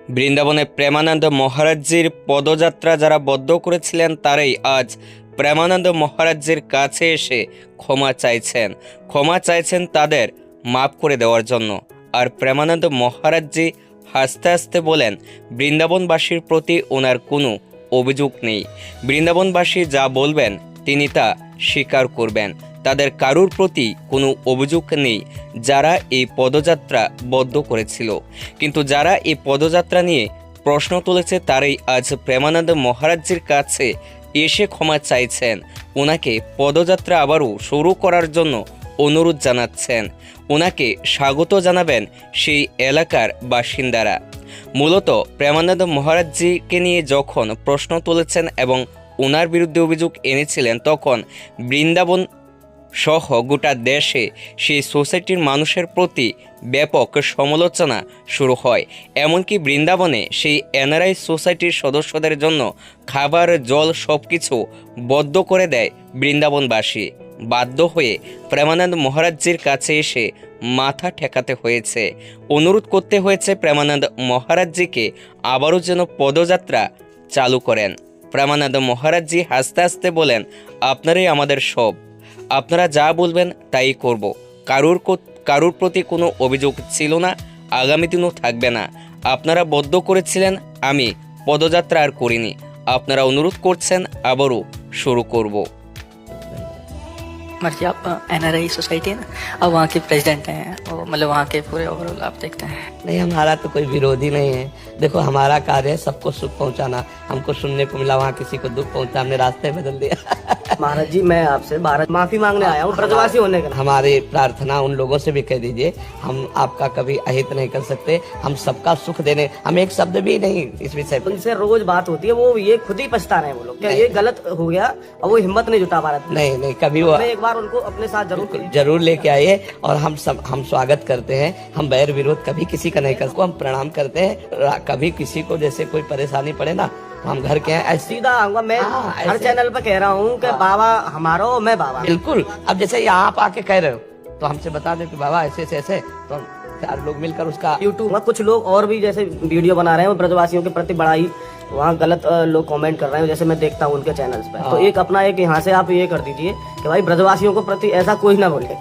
বৃন্দাবনে প্রেমানন্দ মহারাজজির পদযাত্রা যারা বদ্ধ করেছিলেন তারাই আজ প্রেমানন্দ মহারাজজির কাছে এসে ক্ষমা চাইছেন তাদের মাফ করে দেওয়ার জন্য। আর প্রেমানন্দ মহারাজজি হাসতে হাসতে বলেন, বৃন্দাবনবাসীর প্রতি ওনার কোনো অভিযোগ নেই। বৃন্দাবনবাসী যা বলবেন তিনি তা স্বীকার করবেন। তাদের কারুর প্রতি কোনো অভিযোগ নেই যারা এই পদযাত্রা বদ্ধ করেছিল। কিন্তু যারা এই পদযাত্রা নিয়ে প্রশ্ন তুলেছে তারাই আজ প্রেমানন্দ মহারাজজির কাছে এসে ক্ষমা চাইছেন। ওনাকে পদযাত্রা আবারও শুরু করার জন্য অনুরোধ জানাচ্ছেন। ওনাকে স্বাগত জানাবেন সেই এলাকার বাসিন্দারা। মূলত প্রেমানন্দ মহারাজজিকে নিয়ে যখন প্রশ্ন তুলেছেন এবং ওনার বিরুদ্ধে অভিযোগ এনেছিলেন তখন বৃন্দাবন সহ গোটা দেশে সেই সোসাইটির মানুষের প্রতি ব্যাপক সমালোচনা শুরু হয়। এমনকি বৃন্দাবনে সেই এনআরআই সোসাইটির সদস্যদের জন্য খাবার, জল সব কিছু বন্ধ করে দেয় বৃন্দাবনবাসী। বাধ্য হয়ে প্রেমানন্দ মহারাজজির কাছে এসে মাথা ঠেকাতে হয়েছে, অনুরোধ করতে হয়েছে প্রেমানন্দ মহারাজজিকে আবারও যেন পদযাত্রা চালু করেন। প্রেমানন্দ মহারাজজি হাসতে হাসতে বলেন, আপনারাই আমাদের সব, আপনারা যা বলবেন তাই করব। কারুর প্রতি কোনো অভিযোগ ছিল না, আগামী দিনও থাকবে না। আপনারা বদ্ধ করেছিলেন, আমি পদযাত্রা আর করিনি। আপনারা অনুরোধ করছেন, আবারও শুরু করব। मर्जी आप एनआरआई सोसाइटी है ना, अब वहाँ के प्रेसिडेंट हैं, और मतलब वहाँ के पूरे ओवरऑल आप देखते हैं। नहीं, हमारा तो कोई विरोधी नहीं है। देखो, हमारा कार्य है सबको सुख पहुंचाना। हमको सुनने को मिला वहाँ किसी को दुख पहुंचा, हमने रास्ते बदल दिया। महाराज जी, मैं आपसे माफी मांगने आया हूँ ब्रजवासी होने का। हमारी प्रार्थना उन लोगों से भी कह दीजिए, हम आपका कभी अहित नहीं कर सकते। हम सबका सुख देने, हम एक शब्द भी नहीं इस विषय पर। उनसे रोज बात होती है, वो ये खुद ही पछता रहे हैं। वो लोग क्या ये गलत हो गया और वो हिम्मत नहीं जुटा पा रहे। नहीं, कभी वो मैं एक बार उनको अपने साथ जरूर लेके आइए और हम स्वागत करते हैं। हम बैर विरोध कभी किसी का नहीं करते, हम प्रणाम करते हैं। कभी किसी को जैसे कोई परेशानी पड़े ना, हम घर के हैं, सीधा आऊंगा। मैं हर चैनल पे कह रहा हूँ कि बाबा हमारा, मैं बाबा। बिल्कुल। अब जैसे यहाँ आप आके कह रहे हो तो हमसे बता दे कि बाबा ऐसे ऐसे, तो हम 4 लोग मिलकर उसका यूट्यूब में कुछ लोग और भी जैसे वीडियो बना रहे हैं, ब्रजवासियों के प्रति बड़ा ही वहाँ गलत लोग कमेंट कर रहे हैं, जैसे मैं देखता हूँ उनके चैनल्स पे। तो एक अपना एक यहाँ से आप ये कर दीजिए कि भाई ब्रजवासियों के प्रति ऐसा कोई ना बोले,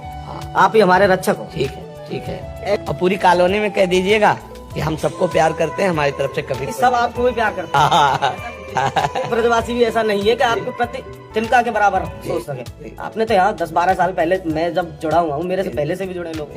आप ही हमारे रक्षक हो। ठीक है। और पूरी कॉलोनी में कह दीजिएगा कि हम सबको प्यार करते हैं, हमारी तरफ से कभी सब आपको भी प्यार करते हैं। ब्रजवासी भी ऐसा नहीं है कि आपके प्रति तिनका के बराबर सोच सके। आपने तो यहाँ 10-12 साल पहले, मैं जब जुड़ा हुआ हूँ, मेरे से पहले से भी जुड़े लोग।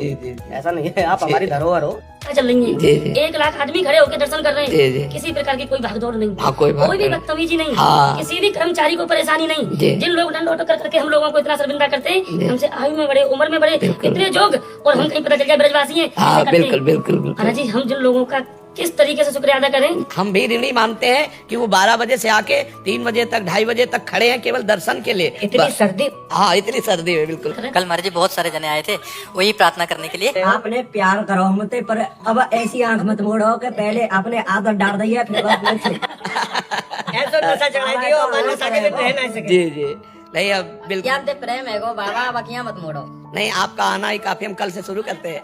ऐसा नहीं है, आप हमारी धरोहर हो। चल रही है 1 लाख आदमी खड़े होकर दर्शन कर रहे हैं, किसी प्रकार की कोई भागदौड़ नहीं, कोई भी बदतमीजी नहीं, किसी भी कर्मचारी को परेशानी नहीं। जिन लोग दंड ऑटो कर करके हम लोगों को इतना शर्मिंदा करते हैं, हमसे आयु में बड़े, उम्र में बड़े, इतने जोग, और हम कहीं पता चल जाए ब्रजवासी हैं। बिल्कुल। जी, हम जिन लोगों का किस तरीके से शुक्रिया अदा करें। हम भी ऋणी मानते हैं कि वो 12 बजे से आके 3 बजे तक, 2:30 बजे तक खड़े हैं केवल दर्शन के लिए। इतनी सर्दी, हाँ, इतनी सर्दी है। बिल्कुल। कल महाराज जी बहुत सारे जने आए थे वही प्रार्थना करने के लिए। आपने प्यार करो हमसे, पर अब ऐसी आंख मत मोड़ो कि पहले आपने आदत डाल दी है, फिर बाद में ऐसा नशा चढ़ा दियो, हमारे नशा के बिन रह नहीं सके। जी। नहीं, अब बिल्कुल याद दे प्रेम है गो बाबा, बकिया मत मोड़ो। नहीं, आपका आना ही काफी, हम कल से शुरू करते हैं।